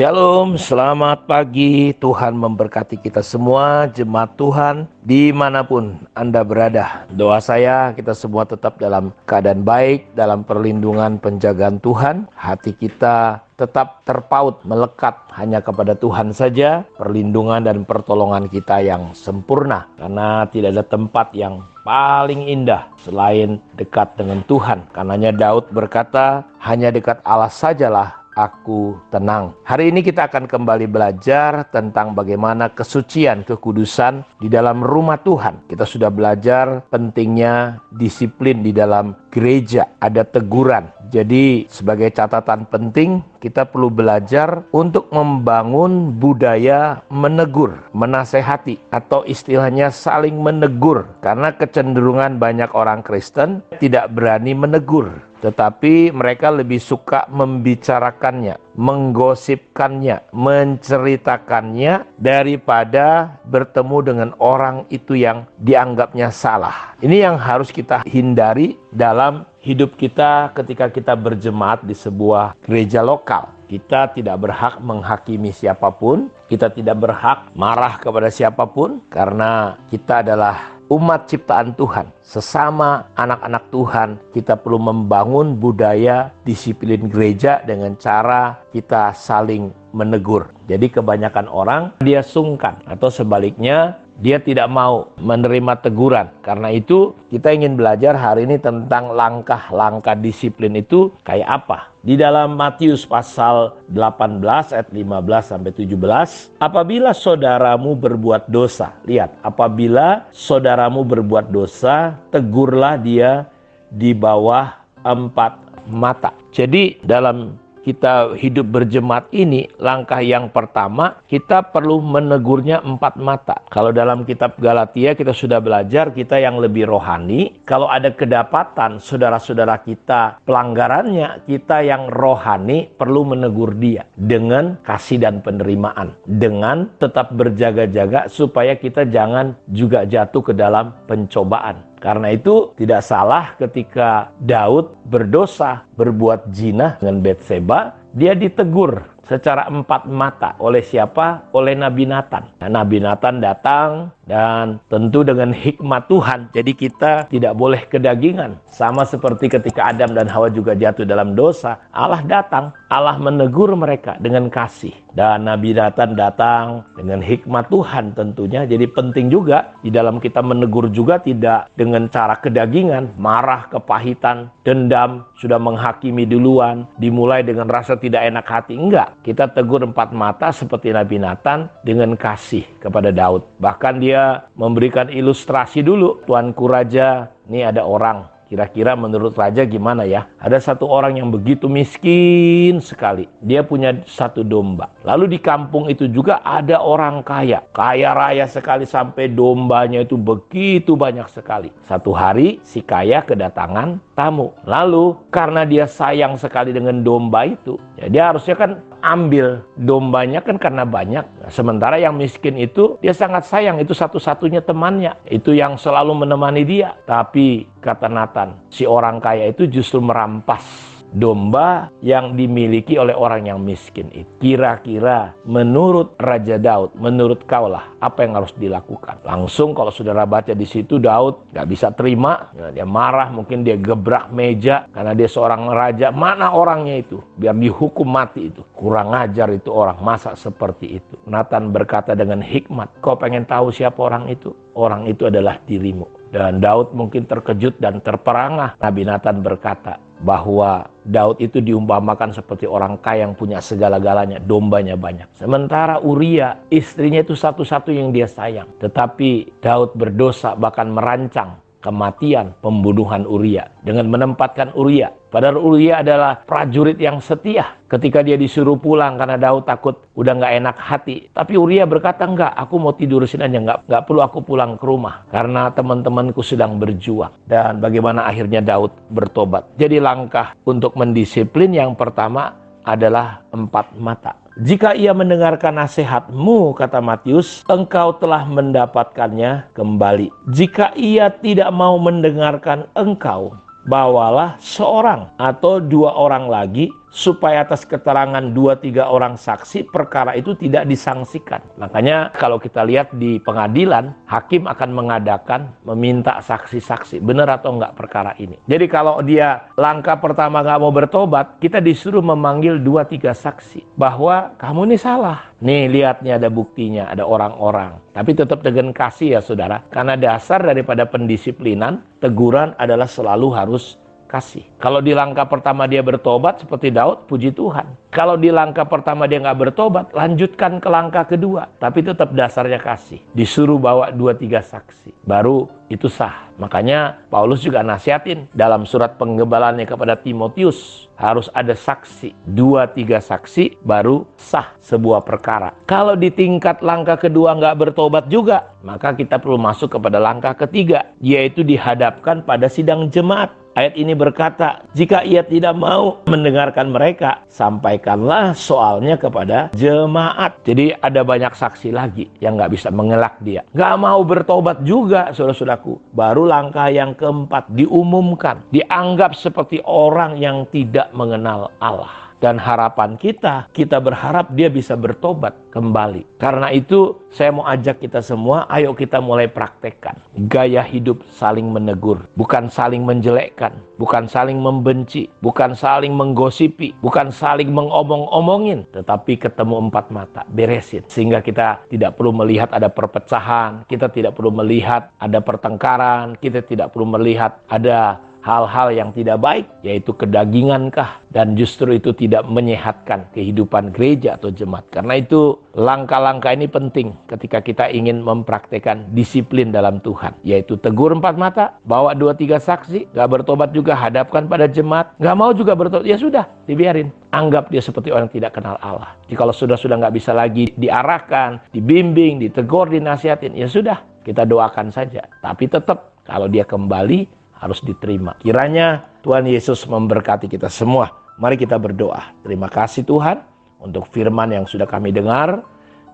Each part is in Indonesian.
Shalom, selamat pagi. Tuhan memberkati kita semua, jemaat Tuhan, dimanapun Anda berada. Doa saya, kita semua tetap dalam keadaan baik, dalam perlindungan penjagaan Tuhan. Hati kita tetap terpaut, melekat hanya kepada Tuhan saja. Perlindungan dan pertolongan kita yang sempurna. Karena tidak ada tempat yang paling indah selain dekat dengan Tuhan. Karenanya Daud berkata, hanya dekat Allah sajalah aku tenang. Hari ini kita akan kembali belajar tentang bagaimana kesucian, kekudusan di dalam rumah Tuhan. Kita sudah belajar pentingnya disiplin di dalam gereja. Ada teguran. Jadi sebagai catatan penting, kita perlu belajar untuk membangun budaya menegur, menasehati, atau istilahnya saling menegur. Karena kecenderungan banyak orang Kristen tidak berani menegur, tetapi mereka lebih suka membicarakannya, menggosipkannya, menceritakannya daripada bertemu dengan orang itu yang dianggapnya salah. Ini yang harus kita hindari dalam hidup kita ketika kita berjemaat di sebuah gereja lokal. Kita tidak berhak menghakimi siapapun, kita tidak berhak marah kepada siapapun, karena kita adalah umat ciptaan Tuhan. Sesama anak-anak Tuhan, kita perlu membangun budaya disiplin gereja dengan cara kita saling menegur. Jadi kebanyakan orang dia sungkan, atau sebaliknya dia tidak mau menerima teguran. Karena itu kita ingin belajar hari ini tentang langkah-langkah disiplin itu kayak apa. Di dalam Matius pasal 18 ayat 15 sampai 17, apabila saudaramu berbuat dosa, lihat, apabila saudaramu berbuat dosa, tegurlah dia di bawah 4 mata. Jadi dalam kita hidup berjemaat ini, langkah yang pertama, kita perlu menegurnya 4 mata. Kalau dalam kitab Galatia kita sudah belajar, kita yang lebih rohani, kalau ada kedapatan saudara-saudara kita pelanggarannya, kita yang rohani perlu menegur dia dengan kasih dan penerimaan, dengan tetap berjaga-jaga supaya kita jangan juga jatuh ke dalam pencobaan. Karena itu tidak salah ketika Daud berdosa, berbuat zina dengan Batseba, dia ditegur secara 4 mata. Oleh siapa? Oleh Nabi Nathan. Nah, Nabi Nathan datang dan tentu dengan hikmat Tuhan. Jadi kita tidak boleh kedagingan. Sama seperti ketika Adam dan Hawa juga jatuh dalam dosa. Allah datang, Allah menegur mereka dengan kasih. Dan Nabi Nathan datang dengan hikmat Tuhan tentunya. Jadi penting juga di dalam kita menegur juga tidak dengan cara kedagingan, marah, kepahitan, dendam, sudah menghakimi duluan, dimulai dengan rasa tidak enak hati. Enggak. Kita tegur 4 mata seperti Nabi Nathan dengan kasih kepada Daud. Bahkan dia memberikan ilustrasi dulu. Tuanku Raja, ini ada orang. Kira-kira menurut Raja gimana ya? Ada satu orang yang begitu miskin sekali. Dia punya 1 domba. Lalu di kampung itu juga ada orang kaya. Kaya raya sekali sampai dombanya itu begitu banyak sekali. Satu hari si kaya kedatangan tamu. Lalu karena dia sayang sekali dengan domba itu, ya dia harusnya kan ambil dombanya kan karena banyak. Nah, sementara yang miskin itu dia sangat sayang, itu satu-satunya temannya, itu yang selalu menemani dia. Tapi kata Nathan, si orang kaya itu justru merampas domba yang dimiliki oleh orang yang miskin itu. Kira-kira menurut Raja Daud, menurut kaulah apa yang harus dilakukan? Langsung kalau saudara baca di situ, Daud gak bisa terima, dia marah, mungkin dia gebrak meja karena dia seorang raja. Mana orangnya itu? Biar dihukum mati itu. Kurang ajar itu orang, masa seperti itu? Nathan berkata dengan hikmat, kau pengen tahu siapa orang itu? Orang itu adalah dirimu. Dan Daud mungkin terkejut dan terperangah. Nabi Nathan berkata bahwa Daud itu diumpamakan seperti orang kaya yang punya segala-galanya, dombanya banyak. Sementara Uria, istrinya itu satu-satu yang dia sayang. Tetapi Daud berdosa, bahkan merancang kematian, pembunuhan Uria dengan menempatkan Uria. Padahal Uria adalah prajurit yang setia. Ketika dia disuruh pulang karena Daud takut udah nggak enak hati, tapi Uria berkata, enggak, aku mau tidur sini aja, nggak perlu aku pulang ke rumah karena teman-temanku sedang berjuang. Dan bagaimana akhirnya Daud bertobat. Jadi langkah untuk mendisiplin yang pertama adalah 4 mata. Jika ia mendengarkan nasihatmu, kata Matius, engkau telah mendapatkannya kembali. Jika ia tidak mau mendengarkan engkau, bawalah seorang atau 2 orang lagi supaya atas keterangan 2-3 orang saksi perkara itu tidak disangsikan. Makanya kalau kita lihat di pengadilan, hakim akan mengadakan meminta saksi-saksi, benar atau enggak perkara ini. Jadi kalau dia langkah pertama nggak mau bertobat, kita disuruh memanggil 2-3 saksi bahwa kamu ini salah. Nih lihatnya ada buktinya, ada orang-orang. Tapi tetap dengan kasih ya saudara, karena dasar daripada pendisiplinan, teguran adalah selalu harus kasih. Kalau di langkah pertama dia bertobat seperti Daud, puji Tuhan. Kalau di langkah pertama dia nggak bertobat, lanjutkan ke langkah kedua. Tapi tetap dasarnya kasih. Disuruh bawa 2-3 saksi. Baru itu sah. Makanya Paulus juga nasihatin dalam surat penggebalannya kepada Timotius. Harus ada saksi. 2-3 saksi baru sah sebuah perkara. Kalau di tingkat langkah kedua nggak bertobat juga, maka kita perlu masuk kepada langkah ketiga. Yaitu dihadapkan pada sidang jemaat. Ayat ini berkata, jika ia tidak mau mendengarkan mereka, sampaikanlah soalnya kepada jemaat. Jadi ada banyak saksi lagi yang nggak bisa mengelak dia. Nggak mau bertobat juga, saudara-saudaraku. Baru langkah yang keempat, diumumkan. Dianggap seperti orang yang tidak mengenal Allah. Dan harapan kita berharap dia bisa bertobat kembali. Karena itu saya mau ajak kita semua, ayo kita mulai praktekkan. Gaya hidup saling menegur, bukan saling menjelekkan, bukan saling membenci, bukan saling menggosipi, bukan saling mengomong-omongin. Tetapi ketemu 4 mata, beresin. Sehingga kita tidak perlu melihat ada perpecahan, kita tidak perlu melihat ada pertengkaran, kita tidak perlu melihat ada hal-hal yang tidak baik, yaitu kedagingankah, dan justru itu tidak menyehatkan kehidupan gereja atau jemaat. Karena itu langkah-langkah ini penting ketika kita ingin mempraktekkan disiplin dalam Tuhan, yaitu tegur 4 mata, bawa 2-3 saksi, gak bertobat juga hadapkan pada jemaat, gak mau juga bertobat, ya sudah, dibiarin. Anggap dia seperti orang yang tidak kenal Allah. Jadi kalau sudah gak bisa lagi diarahkan, dibimbing, ditegur, dinasihatin, ya sudah, kita doakan saja. Tapi tetap kalau dia kembali, harus diterima. Kiranya Tuhan Yesus memberkati kita semua. Mari kita berdoa. Terima kasih Tuhan untuk firman yang sudah kami dengar.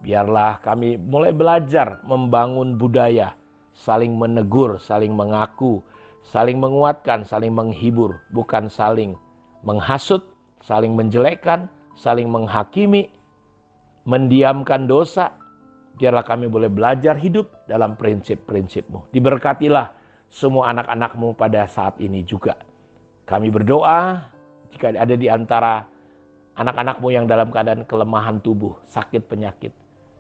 Biarlah kami mulai belajar membangun budaya saling menegur, saling mengaku, saling menguatkan, saling menghibur, bukan saling menghasut, saling menjelekkan, saling menghakimi, mendiamkan dosa. Biarlah kami boleh belajar hidup dalam prinsip-prinsip-Mu. Diberkatilah semua anak-anak-Mu pada saat ini juga. Kami berdoa, jika ada di antara anak-anak-Mu yang dalam keadaan kelemahan tubuh, sakit penyakit,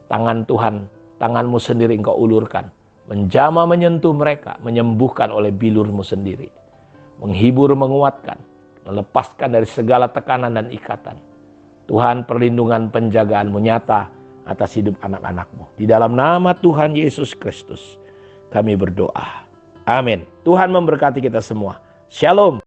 tangan Tuhan, tangan-Mu sendiri Engkau ulurkan, menjamah menyentuh mereka, menyembuhkan oleh bilur-Mu sendiri, menghibur, menguatkan, melepaskan dari segala tekanan dan ikatan. Tuhan, perlindungan penjagaan-Mu nyata atas hidup anak-anak-Mu. Di dalam nama Tuhan Yesus Kristus, kami berdoa. Amin. Tuhan memberkati kita semua. Shalom.